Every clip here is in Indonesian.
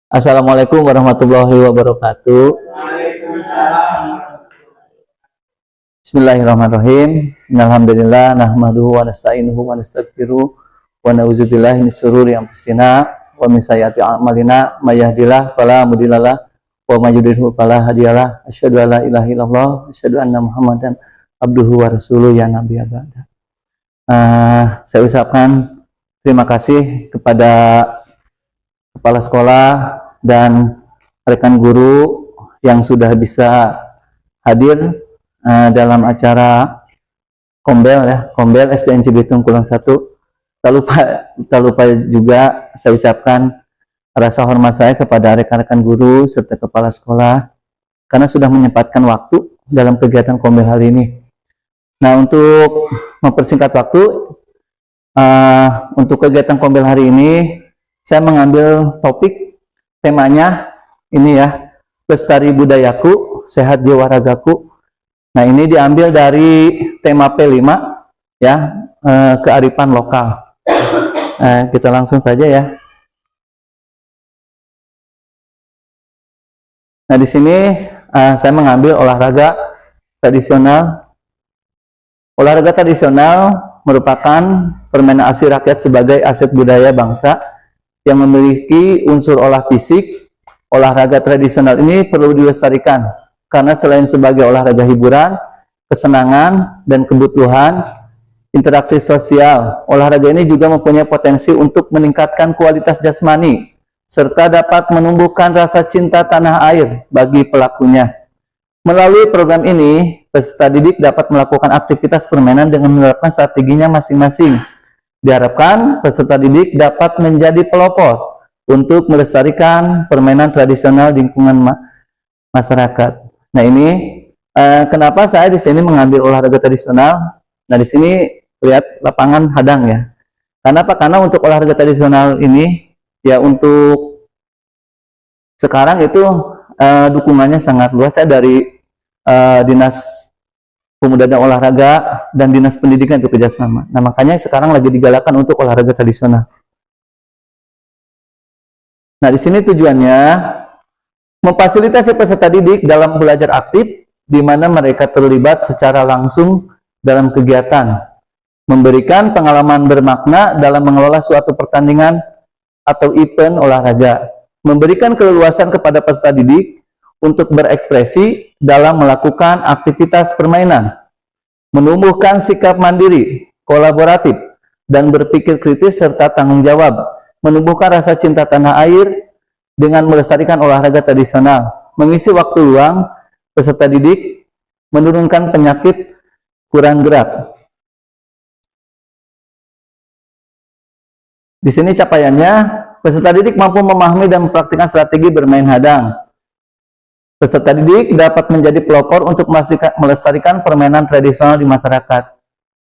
Assalamualaikum warahmatullahi wabarakatuh. Bismillahirrahmanirrahim. Alhamdulillah nahmaduhu wa nasta'inuhu wa nastaghfiruh wa na'udzubillahi min syururi anfusina wa min sayyiati a'malina may yahdihillahu fala mudhillalah wa may yudhlil fala hadiyalah. Asyhadu an la ilaha illallah wa asyhadu anna Muhammadan abduhu wa rasuluh ya nabiy ba'da. Saya ucapkan terima kasih kepada kepala sekolah dan rekan guru yang sudah bisa hadir dalam acara Kombel SDN Cibitung Kulon 1. Tak lupa juga saya ucapkan rasa hormat saya kepada rekan-rekan guru serta kepala sekolah karena sudah menyempatkan waktu dalam kegiatan Kombel hari ini. Nah, untuk mempersingkat waktu, untuk kegiatan Kombel hari ini saya mengambil topik temanya ini ya, Lestari Budayaku, Sehat Jiwa Ragaku. Nah, ini diambil dari tema P5 ya, kearifan lokal. Kita langsung saja ya. Nah, di sini saya mengambil olahraga tradisional. Olahraga tradisional merupakan permainan asli rakyat sebagai aset budaya bangsa yang memiliki unsur olah fisik. Olahraga tradisional ini perlu dilestarikan karena selain sebagai olahraga hiburan, kesenangan, dan kebutuhan interaksi sosial, olahraga ini juga mempunyai potensi untuk meningkatkan kualitas jasmani serta dapat menumbuhkan rasa cinta tanah air bagi pelakunya. Melalui program ini, peserta didik dapat melakukan aktivitas permainan dengan menerapkan strateginya masing-masing. Diharapkan peserta didik dapat menjadi pelopor untuk melestarikan permainan tradisional di lingkungan masyarakat. Nah, ini kenapa saya di sini mengambil olahraga tradisional. Nah, di sini lihat lapangan hadang ya. Karena apa? Karena untuk olahraga tradisional ini ya, untuk sekarang itu dukungannya sangat luas ya dari Dinas Pemuda dan Olahraga dan Dinas Pendidikan itu kerjasama. Nah, makanya sekarang lagi digalakan untuk olahraga tradisional. Nah, di sini tujuannya memfasilitasi peserta didik dalam belajar aktif, di mana mereka terlibat secara langsung dalam kegiatan, memberikan pengalaman bermakna dalam mengelola suatu pertandingan atau event olahraga, memberikan keleluasan kepada peserta didik untuk berekspresi dalam melakukan aktivitas permainan, menumbuhkan sikap mandiri, kolaboratif, dan berpikir kritis serta tanggung jawab, menumbuhkan rasa cinta tanah air dengan melestarikan olahraga tradisional, mengisi waktu luang peserta didik, menurunkan penyakit kurang gerak. Di sini capaiannya, peserta didik mampu memahami dan mempraktikkan strategi bermain hadang. Peserta didik dapat menjadi pelopor untuk melestarikan permainan tradisional di masyarakat.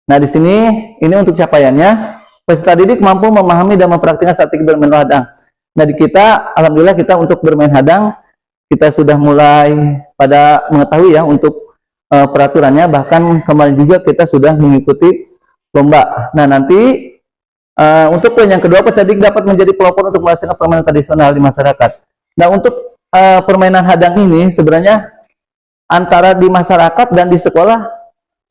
Nah, di sini ini untuk capaiannya, peserta didik mampu memahami dan mempraktikkan strategi bermain hadang. Nah, di kita, alhamdulillah kita untuk bermain hadang, kita sudah mulai pada mengetahui ya untuk peraturannya, bahkan kemarin juga kita sudah mengikuti lomba. Nah, nanti untuk poin yang kedua, peserta didik dapat menjadi pelopor untuk melestarikan permainan tradisional di masyarakat. Nah, untuk permainan hadang ini sebenarnya antara di masyarakat dan di sekolah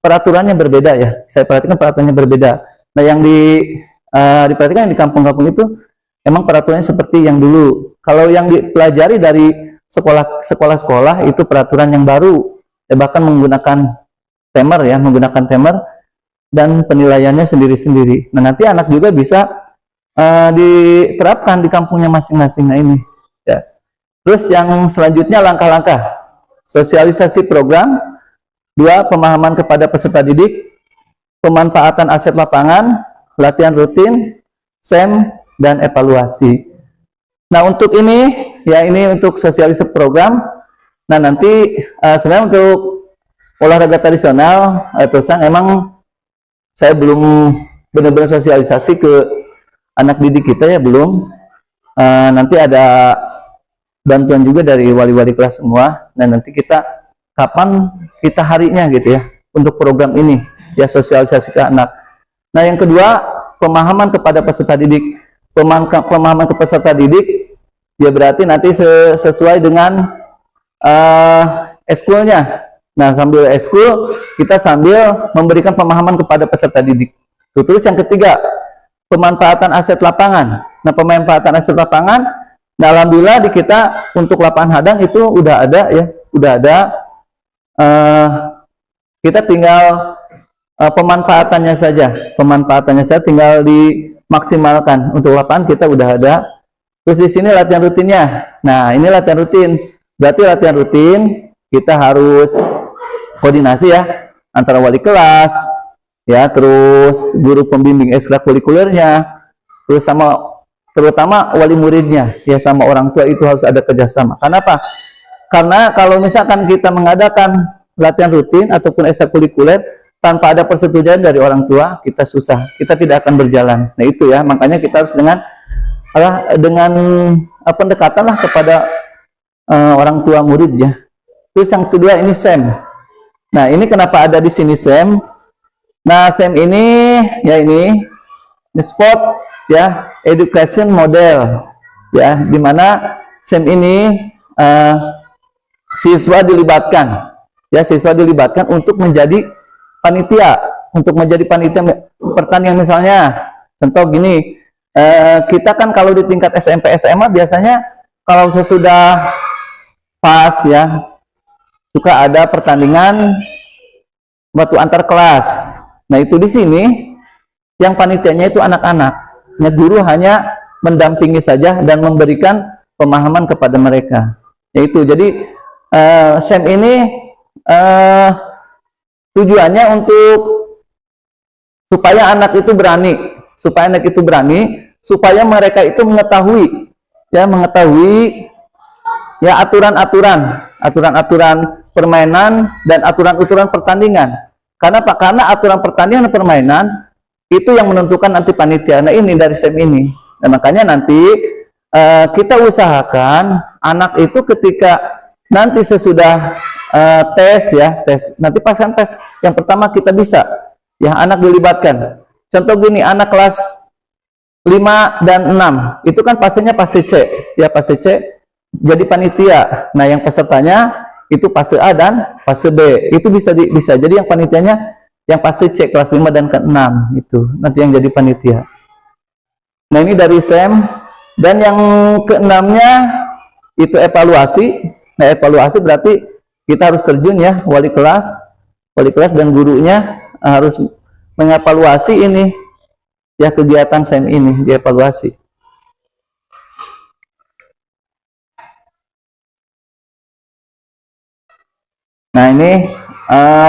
peraturannya berbeda ya. Saya perhatikan peraturannya berbeda. Nah, yang diperhatikan di kampung-kampung itu memang peraturannya seperti yang dulu. Kalau yang dipelajari dari sekolah-sekolah itu peraturan yang baru, ya, bahkan menggunakan timer dan penilaiannya sendiri-sendiri. Nah, nanti anak juga bisa diterapkan di kampungnya masing-masing. Nah, ini ya. Terus yang selanjutnya langkah-langkah sosialisasi program. 2. Pemahaman kepada peserta didik, pemanfaatan aset lapangan, latihan rutin, SEM, dan evaluasi. Nah, untuk ini ya, ini untuk sosialisasi program. Nah, nanti sebenarnya untuk olahraga tradisional terus emang saya belum benar-benar sosialisasi ke anak didik kita ya, belum. Nanti ada bantuan juga dari wali-wali kelas semua. Nah, nanti kita kapan kita harinya gitu ya untuk program ini ya, sosialisasi ke anak. Nah, yang kedua, pemahaman kepada peserta didik. Pemahaman ke peserta didik Ya berarti nanti sesuai dengan eskulnya. Nah, sambil eskul kita sambil memberikan pemahaman kepada peserta didik. Terus yang ketiga, pemanfaatan aset lapangan. Nah, pemanfaatan aset lapangan, nah alhamdulillah di kita untuk lapangan hadang itu udah ada ya, udah ada. Kita tinggal pemanfaatannya saja tinggal dimaksimalkan. Untuk lapangan kita udah ada. Terus di sini latihan rutinnya. Nah, ini latihan rutin. Berarti latihan rutin kita harus koordinasi ya antara wali kelas ya, terus guru pembimbing ekstrakurikulernya, terus sama terutama wali muridnya ya, sama orang tua itu harus ada kerjasama. Kenapa? Karena kalau misalkan kita mengadakan latihan rutin ataupun ekstrakurikuler tanpa ada persetujuan dari orang tua, kita susah, kita tidak akan berjalan. Nah itu ya, makanya kita harus dengan pendekatan lah kepada orang tua murid ya. Terus yang kedua ini SEM. Nah ini kenapa ada di sini SEM? Nah SEM ini ya ini sport ya education model ya, dimana SEM ini siswa dilibatkan untuk menjadi panitia, pertandingan. Misalnya contoh gini, kita kan kalau di tingkat SMP SMA biasanya kalau sesudah pas ya suka ada pertandingan waktu antar kelas. Nah itu di sini yang panitianya itu anak-anak. Nah, guru hanya mendampingi saja dan memberikan pemahaman kepada mereka. Yaitu jadi SEM ini tujuannya untuk supaya anak itu berani, supaya mereka itu mengetahui ya aturan-aturan permainan dan aturan-aturan pertandingan. Karena aturan pertandingan dan permainan itu yang menentukan nanti panitia. Nah ini dari SEM ini. Nah, makanya nanti kita usahakan anak itu ketika nanti sesudah tes, nanti paskan tes yang pertama kita bisa ya anak dilibatkan. Contoh gini, anak kelas 5 dan 6 itu kan pasenya fase C ya, fase C jadi panitia. Nah yang pesertanya itu fase A dan fase B, itu bisa jadi yang panitianya yang fase C kelas 5 dan ke-6 itu nanti yang jadi panitia. Nah ini dari SEM. Dan yang ke-6-nya itu evaluasi. Nah evaluasi berarti kita harus terjun ya, wali kelas dan gurunya harus mengevaluasi ini ya, kegiatan SEM ini dievaluasi. Nah ini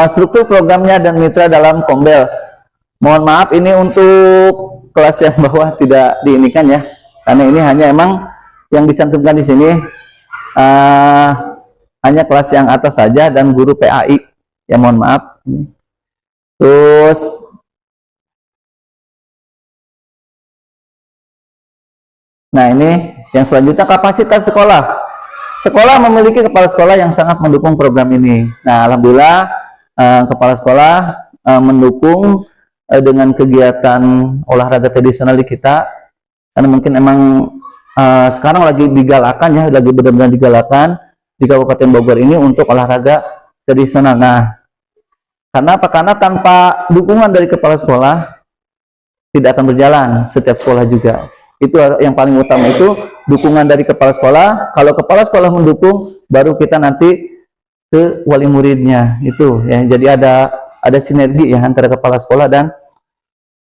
struktur programnya dan mitra dalam Kombel. Mohon maaf ini untuk kelas yang bawah tidak diinikan ya, karena ini hanya emang yang dicantumkan di sini hanya kelas yang atas saja dan guru PAI ya, mohon maaf. Terus nah ini yang selanjutnya kapasitas sekolah. Sekolah memiliki kepala sekolah yang sangat mendukung program ini. Nah, alhamdulillah kepala sekolah mendukung dengan kegiatan olahraga tradisional di kita. Karena mungkin emang sekarang lagi digalakan ya, lagi benar-benar digalakan di Kabupaten Bogor ini untuk olahraga tradisional. Nah, karena apa? Karena tanpa dukungan dari kepala sekolah tidak akan berjalan setiap sekolah juga. Itu yang paling utama, itu dukungan dari kepala sekolah. Kalau kepala sekolah mendukung, baru kita nanti ke wali muridnya itu ya. Jadi ada sinergi ya antara kepala sekolah dan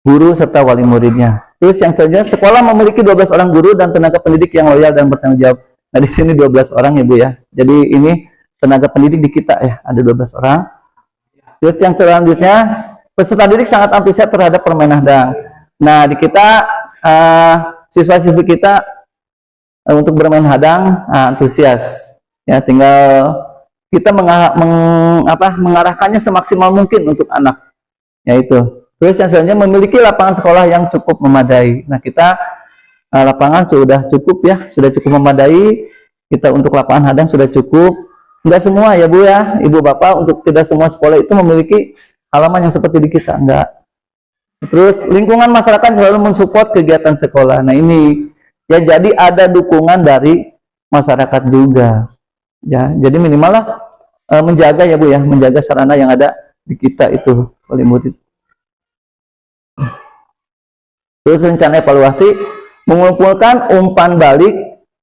guru serta wali muridnya. Terus yang selanjutnya, sekolah memiliki 12 orang guru dan tenaga pendidik yang loyal dan bertanggung jawab. Nah di sini 12 orang ya Bu ya. Jadi ini tenaga pendidik di kita ya, ada 12 orang. Terus yang selanjutnya, peserta didik sangat antusias terhadap permainan hadang. Nah di kita siswa-siswi kita untuk bermain hadang antusias ya, tinggal kita mengarahkannya semaksimal mungkin untuk anak ya itu. Terus yang selanjutnya, memiliki lapangan sekolah yang cukup memadai. Nah kita lapangan sudah cukup ya, sudah cukup memadai. Kita untuk lapangan hadang sudah cukup. Enggak semua ya Bu ya, Ibu Bapak, untuk tidak semua sekolah itu memiliki halaman yang seperti di kita, enggak. Terus lingkungan masyarakat selalu mensupport kegiatan sekolah. Nah ini ya, jadi ada dukungan dari masyarakat juga. Ya, jadi minimal lah menjaga ya Bu ya, menjaga sarana yang ada di kita itu wali murid. Terus rencana evaluasi mengumpulkan umpan balik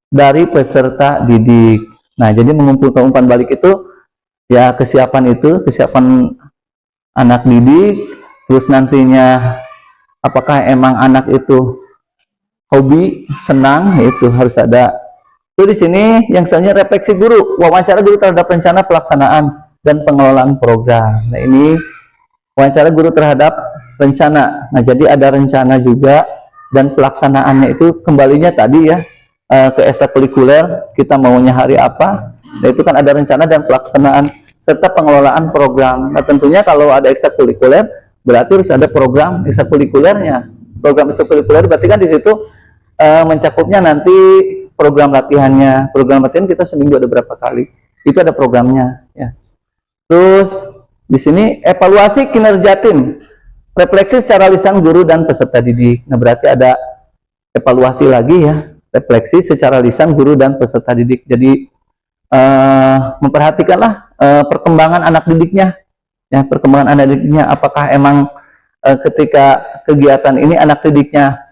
dari peserta didik. Nah, jadi mengumpulkan umpan balik itu ya kesiapan anak didik, terus nantinya apakah emang anak itu hobi, senang, itu harus ada. Itu di sini yang selanjutnya refleksi guru, wawancara guru terhadap rencana pelaksanaan dan pengelolaan program. Nah, ini wawancara guru terhadap rencana. Nah, jadi ada rencana juga dan pelaksanaannya itu kembalinya tadi ya ke ekstrakurikuler, kita maunya hari apa. Nah, itu kan ada rencana dan pelaksanaan serta pengelolaan program. Nah, tentunya kalau ada ekstrakurikuler berarti harus ada program ekstrakurikulernya. Program ekstrakurikuler berarti kan di situ mencakupnya nanti program latihannya. Program latihan kita seminggu ada berapa kali? Itu ada programnya ya. Terus di sini evaluasi kinerja tim. Refleksi secara lisan guru dan peserta didik. Nah, berarti ada evaluasi lagi ya. Refleksi secara lisan guru dan peserta didik. Jadi memperhatikanlah perkembangan anak didiknya. Ya, perkembangan anak didiknya, apakah emang ketika kegiatan ini anak didiknya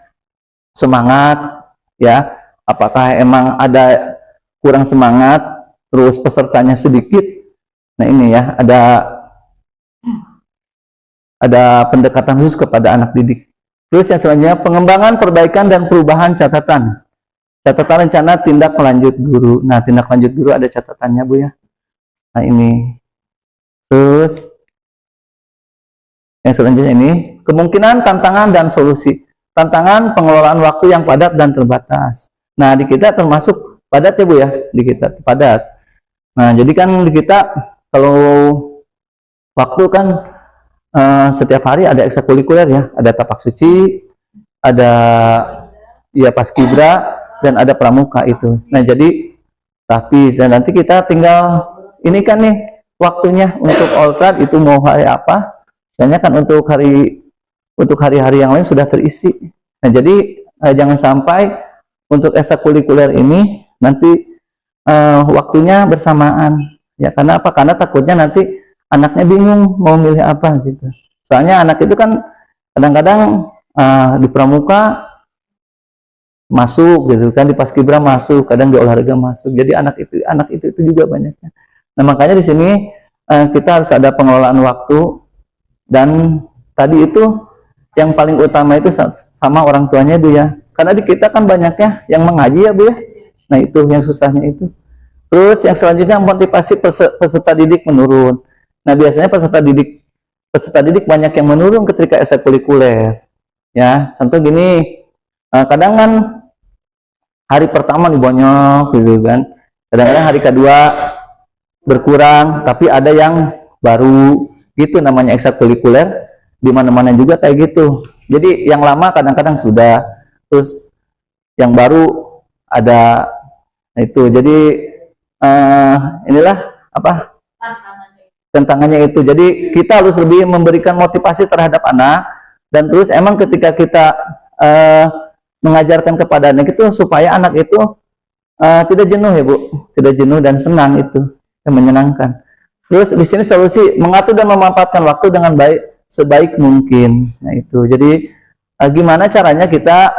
semangat ya, apakah emang ada kurang semangat, terus pesertanya sedikit. Nah, ini ya ada pendekatan khusus kepada anak didik. Terus yang selanjutnya pengembangan, perbaikan dan perubahan catatan rencana tindak lanjut guru. Nah, tindak lanjut guru ada catatannya Bu ya. Nah, ini terus yang selanjutnya ini kemungkinan, tantangan dan solusi. Tantangan pengelolaan waktu yang padat dan terbatas. Nah, di kita termasuk padat ya Bu ya, di kita padat. Nah, jadi kan di kita kalau waktu kan setiap hari ada ekstrakurikuler ya, ada tapak suci, ada ya paskibra dan ada pramuka itu. Nah, jadi dan nanti kita tinggal ini kan nih waktunya untuk oltrat itu mau hari apa? Misalnya kan untuk hari-hari yang lain sudah terisi. Nah, jadi jangan sampai untuk ekstrakurikuler ini nanti waktunya bersamaan. Ya, karena apa? Karena takutnya nanti anaknya bingung mau milih apa gitu. Soalnya anak itu kan kadang-kadang di pramuka masuk gitu kan, di paskibra masuk, kadang di olahraga masuk. Jadi anak itu juga banyaknya. Nah, makanya di sini kita harus ada pengelolaan waktu. Dan tadi itu yang paling utama itu sama orang tuanya Bu ya, karena di kita kan banyaknya yang mengaji ya Bu ya. Nah, itu yang susahnya itu. Terus yang selanjutnya motivasi peserta didik menurun. Nah, biasanya peserta didik banyak yang menurun ketika ekstrakurikuler ya. Contoh gini, kadang kan hari pertama nih banyak gitu kan, kadang-kadang hari kedua berkurang, tapi ada yang baru gitu, namanya ekstrakurikuler. Di mana-mana juga kayak gitu. Jadi yang lama kadang-kadang sudah, terus yang baru ada. Nah, itu jadi inilah apa tantangannya itu. Jadi kita harus lebih memberikan motivasi terhadap anak, dan terus emang ketika kita mengajarkan kepada anak itu supaya anak itu tidak jenuh ya Bu, tidak jenuh dan senang, itu yang menyenangkan. Terus di sini solusi mengatur dan memanfaatkan waktu dengan sebaik mungkin. Nah, itu jadi gimana caranya kita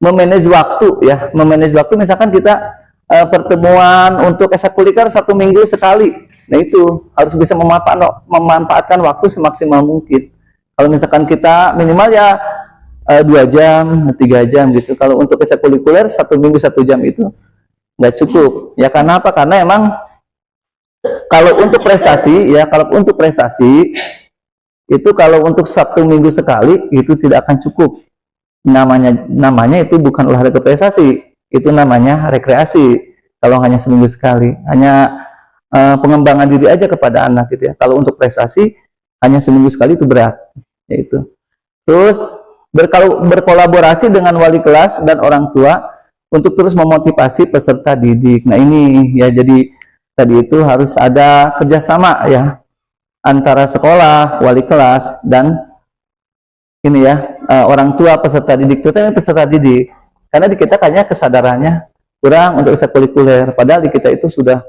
memanage waktu ya, memanage waktu. Misalkan kita pertemuan untuk ekstrakurikuler 1 minggu sekali. Nah, itu harus bisa memanfaatkan waktu semaksimal mungkin. Kalau misalkan kita minimal ya 2 jam, 3 jam gitu. Kalau untuk ekstrakurikuler 1 minggu 1 jam itu nggak cukup. Ya, karena apa? Karena emang kalau untuk prestasi itu kalau untuk Sabtu Minggu sekali itu tidak akan cukup. Namanya itu bukan olahraga prestasi, itu namanya rekreasi. Kalau hanya seminggu sekali, hanya pengembangan diri aja kepada anak gitu ya. Kalau untuk prestasi hanya seminggu sekali itu berat, yaitu. Terus berkolaborasi dengan wali kelas dan orang tua untuk terus memotivasi peserta didik. Nah, ini ya, jadi tadi itu harus ada kerjasama ya antara sekolah, wali kelas, dan ini ya orang tua peserta didik. Terutama peserta didik, karena di kita kayaknya kesadarannya kurang untuk ekstrakurikuler. Padahal di kita itu sudah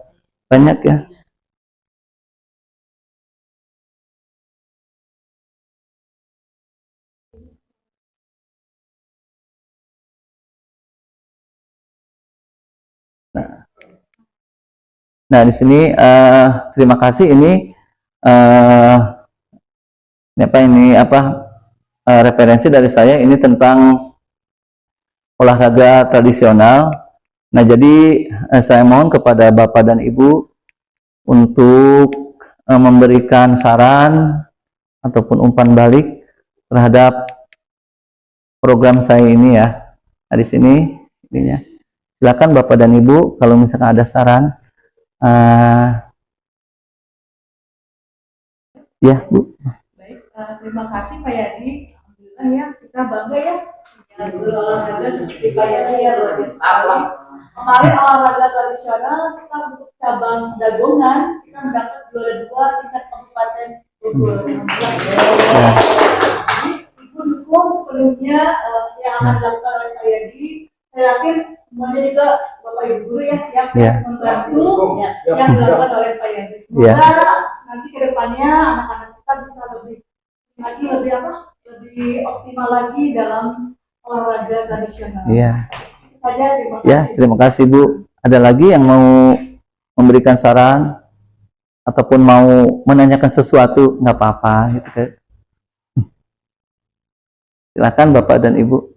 banyak ya. Nah, di sini terima kasih ini referensi dari saya ini tentang olahraga tradisional. Nah, jadi saya mohon kepada Bapak dan Ibu untuk memberikan saran ataupun umpan balik terhadap program saya ini ya. Nah, di sini ininya. Silakan Bapak dan Ibu kalau misalkan ada saran. Ya, Bu. Baik, terima kasih Pak Yadi. Alhamdulillah ya, kita bangga ya punya guru olahraga seperti Pak Yadi ya. Kemarin olahraga tradisional kita untuk cabang dagongan kita mendapat juara 2 tingkat kabupaten Bogor. Ibu dukung sebelumnya yang akan dilakukan oleh Pak Yadi. Saya yakin semuanya juga Bapak Ibu guru ya siap membantu yang dilakukan oleh Pak Yadi. Semoga nanti ke depannya anak-anak kita bisa lebih optimal lagi dalam olahraga tradisional. Iya. Saja, terima kasih. Ya, terima kasih Bu. Ada lagi yang mau memberikan saran ataupun mau menanyakan sesuatu, nggak apa-apa gitu kan. Silakan Bapak dan Ibu.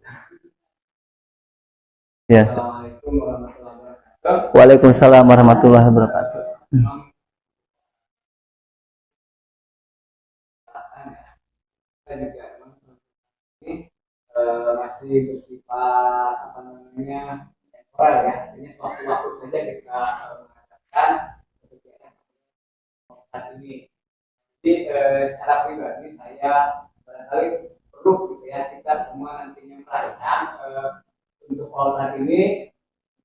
Ya. Assalamualaikum warahmatullahi wabarakatuh. Waalaikumsalam warahmatullahi wabarakatuh. Kita juga ini masih bersifat temporer ya. Ini sewaktu-waktu saja kita mengadakan kegiatan ini. Jadi secara pribadi saya barangkali perlu gitu ya kita semua nantinya merancang untuk olahraga ini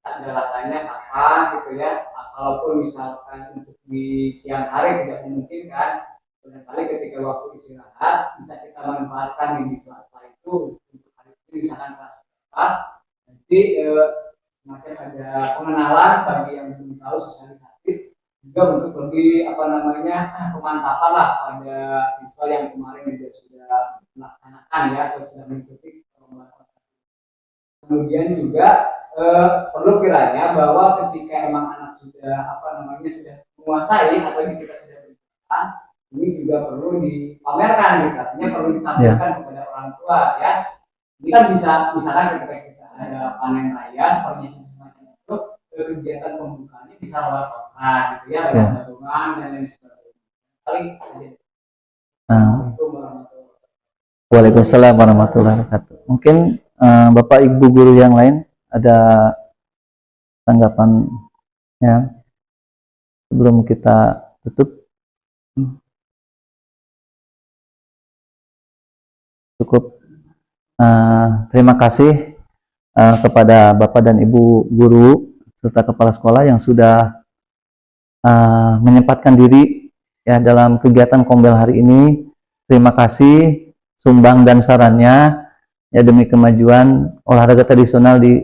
kendalanya kapan gitu ya. Kalaupun misalkan untuk di siang hari tidak memungkinkan, barangkali ketika waktu istirahat bisa kita manfaatkan di sela-sela itu untuk hari ini misalkan kelas berapa nanti semacam ada pengenalan bagi yang belum tahu sosialisasi juga untuk lebih pemantapan lah pada siswa yang kemarin juga sudah melaksanakan ya atau sudah mengikuti perlombakan. Kemudian juga perlu kiranya bahwa ketika emang anak sudah sudah menguasai atau ini kita sudah berikan, ini juga perlu dipamerkan gitu, artinya perlu ditampilkan kepada orang tua ya. Ini kan bisa misalkan ketika kita ada panen raya seperti semacam itu, kegiatan pembukaannya bisa lewat online gitu ya, lewat gabungan dan lain sebagainya. Paling saja. Waalaikumsalam warahmatullahi wabarakatuh. Mungkin Bapak Ibu guru yang lain ada tanggapannya sebelum kita tutup? Cukup. Terima kasih kepada Bapak dan Ibu guru serta kepala sekolah yang sudah menyempatkan diri ya dalam kegiatan Kombel hari ini. Terima kasih sumbang dan sarannya ya demi kemajuan olahraga tradisional di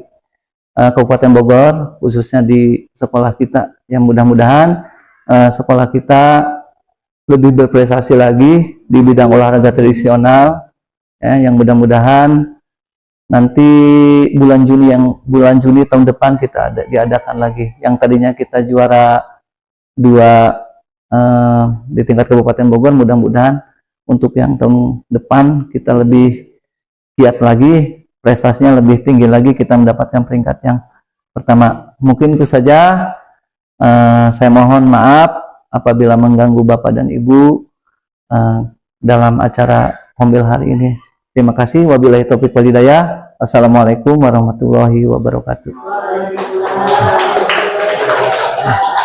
Kabupaten Bogor, khususnya di sekolah kita. Yang mudah-mudahan sekolah kita lebih berprestasi lagi di bidang olahraga tradisional ya, yang mudah-mudahan nanti bulan Juni tahun depan kita diadakan lagi. Yang tadinya kita juara 2 di tingkat Kabupaten Bogor, mudah-mudahan untuk yang tahun depan kita lebih giat lagi, prestasinya lebih tinggi lagi, kita mendapatkan peringkat yang pertama. Mungkin itu saja. Saya mohon maaf apabila mengganggu Bapak dan Ibu dalam acara Kombel hari ini. Terima kasih. Wabillahi taufiq wal hidayah. Assalamualaikum warahmatullahi wabarakatuh. Waalaikumsalam.